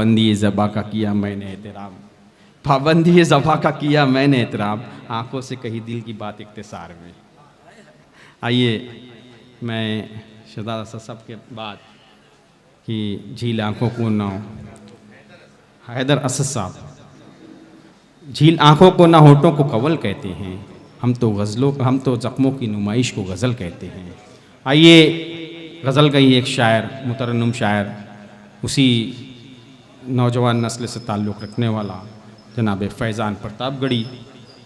पाबंदी ज़बा का किया मैंने एहतराम, पाबंदी ज़बा का किया मैंने एहतराम, आँखों से कही दिल की बात इख्तिसार में। आइए मैं शहजादा साहब के बाद कि झील आँखों को ना, हैदर असद साहब, झील आँखों को ना होठों को कवल कहते हैं, हम तो ज़ख्मों की नुमाइश को गज़ल कहते हैं। आइए गज़ल का ही एक शायर, मुतरन्नुम शायर, उसी नौजवान नस्ल से ताल्लुक़ रखने वाला जनाब फैज़ान प्रतापगढ़ी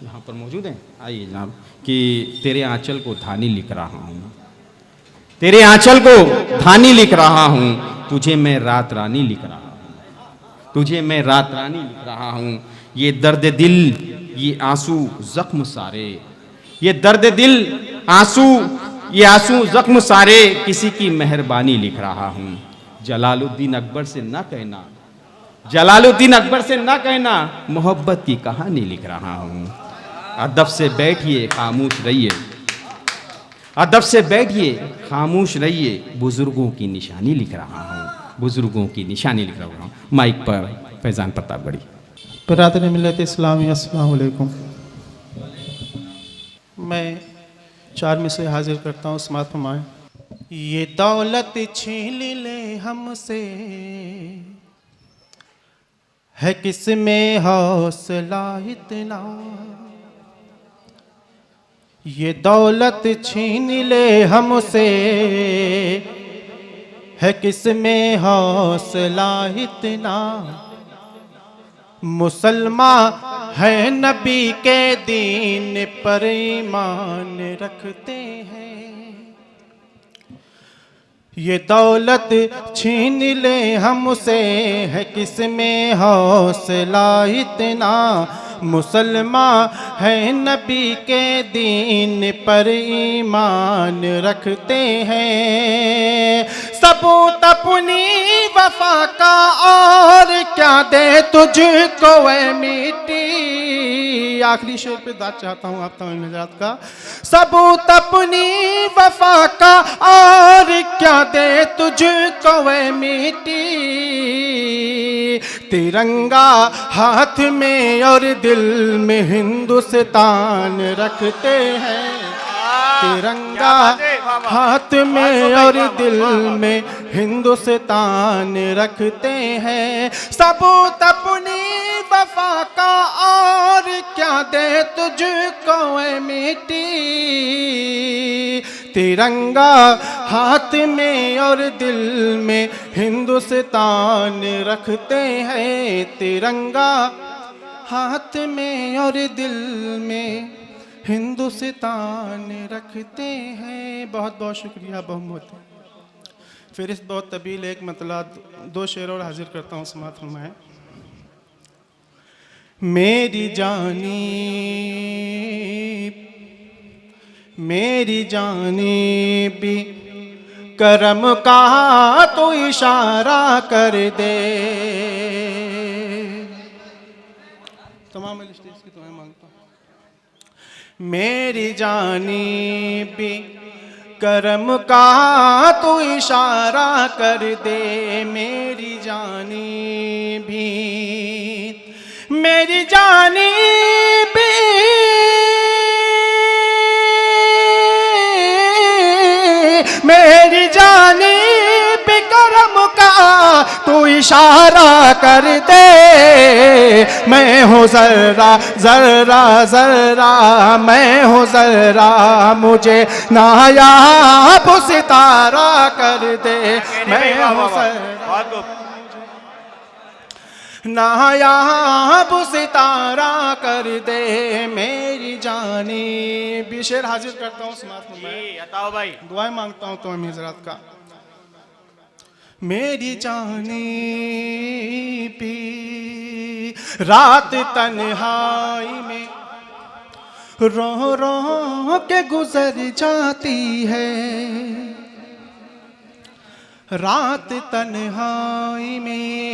यहाँ पर मौजूद हैं। आइए जनाब कि तेरे आँचल को धानी लिख रहा हूँ, तेरे आँचल को धानी लिख रहा हूँ, तुझे मैं रात रानी लिख रहा हूँ, तुझे मैं रात रानी लिख रहा हूँ। ये दर्द दिल ये आंसू जख्म सारे, ये दर्द दिल आंसू ये आंसू जख्म सारे, किसी की मेहरबानी लिख रहा हूँ। जलालुद्दीन अकबर से ना कहना, जलालुद्दीन अकबर से ना कहना, मोहब्बत की कहानी लिख रहा हूँ। अदब से बैठिए खामोश रहिए, अदब से बैठिए खामोश रहिए, बुजुर्गों की निशानी लिख रहा हूँ, बुजुर्गों की निशानी लिख रहा हूँ। माइक पर फैज़ान प्रतापगढ़ी। बरादर मिल्लत इस्लामी अस्सलाम वालेकुम। मैं 4 में से हाजिर करता हूँ, समाअत फरमाएं। ये दौलत छीन ले हमसे, है किस में हौसला इतना, ये दौलत छीन ले हमसे, है किस में हौसला इतना। मुसलमान है नबी के दीन पर ईमान रखते हैं, ये दौलत छीन ले हमसे, है किस में हौसला इतना। मुसलमान है नबी के दीन पर ईमान रखते हैं, सबूत अपनी वफा का और क्या दे तुझको ए मिट्टी। आखिरी शेर पे दाद चाहता हूँ आप तमाम हज़रात का। सबूत अपनी वफा का और क्या दे तुझको ए मिट्टी, तिरंगा हाथ में और दिल में हिंदुस्तान रखते हैं, तिरंगा हाथ में और दिल में हिंदुस्तान रखते हैं, सबूत अपनी वफा का और क्या दे तुझको ए मिट्टी। तिरंगा हाथ में और दिल में हिंदुस्तान रखते हैं, तिरंगा हाथ में और दिल में हिंदुस्तान रखते हैं। बहुत बहुत शुक्रिया बहुत। फिर इस बहुत तबील एक मतला 2 शेर और हाजिर करता हूँ, समाअत फरमाएं। मेरी जानी भी करम का तो इशारा कर दे। तमाम स्टेज की तुम्हें मांगता हूँ। मेरी जानी भी करम का तो इशारा कर दे, मेरी जानी भी, मेरी जानी भी, मेरी जानी भी करम का तो इशारा कर दे। मैं हूँ जर्रा जर्रा जर्रा, मैं हूँ जर्रा, मुझे नायाब सितारा कर दे। मैं हूँ जर्रा नायाब सितारा कर दे, मेरी जानी भी। शेर हाजिर करता हूँ, समाअत में अताओ भाई, दुआएं मांगता हूँ तो हज़रात का। मेरी जानी भी रात तन्हाई में रो रो के गुजर जाती है, रात तन्हाई में,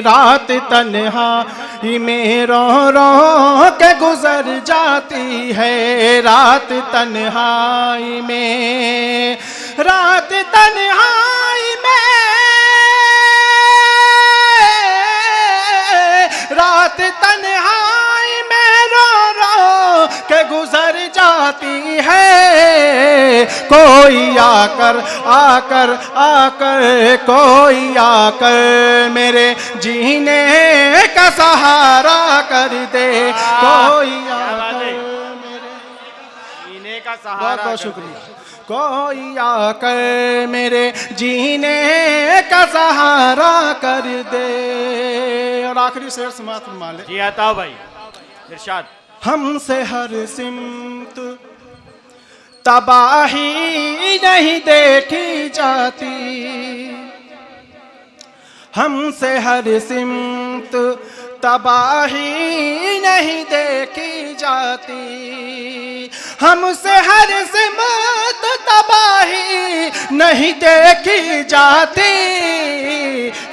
रात तन्हाई में रो रो के गुजर जाती है, रात तन्हाई में, रात तन्हाई में, रात तन्हाई में रो रो के गुजर जाती है। कोई आकर आकर आकर कोई आकर मेरे जीने का सहारा कर दे। कोई आकर जीने का बहुत सहारा बहुत शुक्रिया। कोई आकर मेरे जीने का सहारा कर दे। और आखिरी शेर समाप्त फरमा ले। जी आता भाई इरशाद। हमसे हर सिमत तबाही नहीं देखी जाती, हमसे हर सिमत तबाही नहीं देखी जाती, हमसे हर सिमत तबाही नहीं देखी जाती।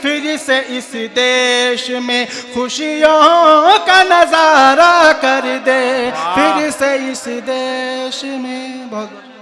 फिर से इस देश में खुशियों का नजारा कर दे, फिर से इस देश में बहुत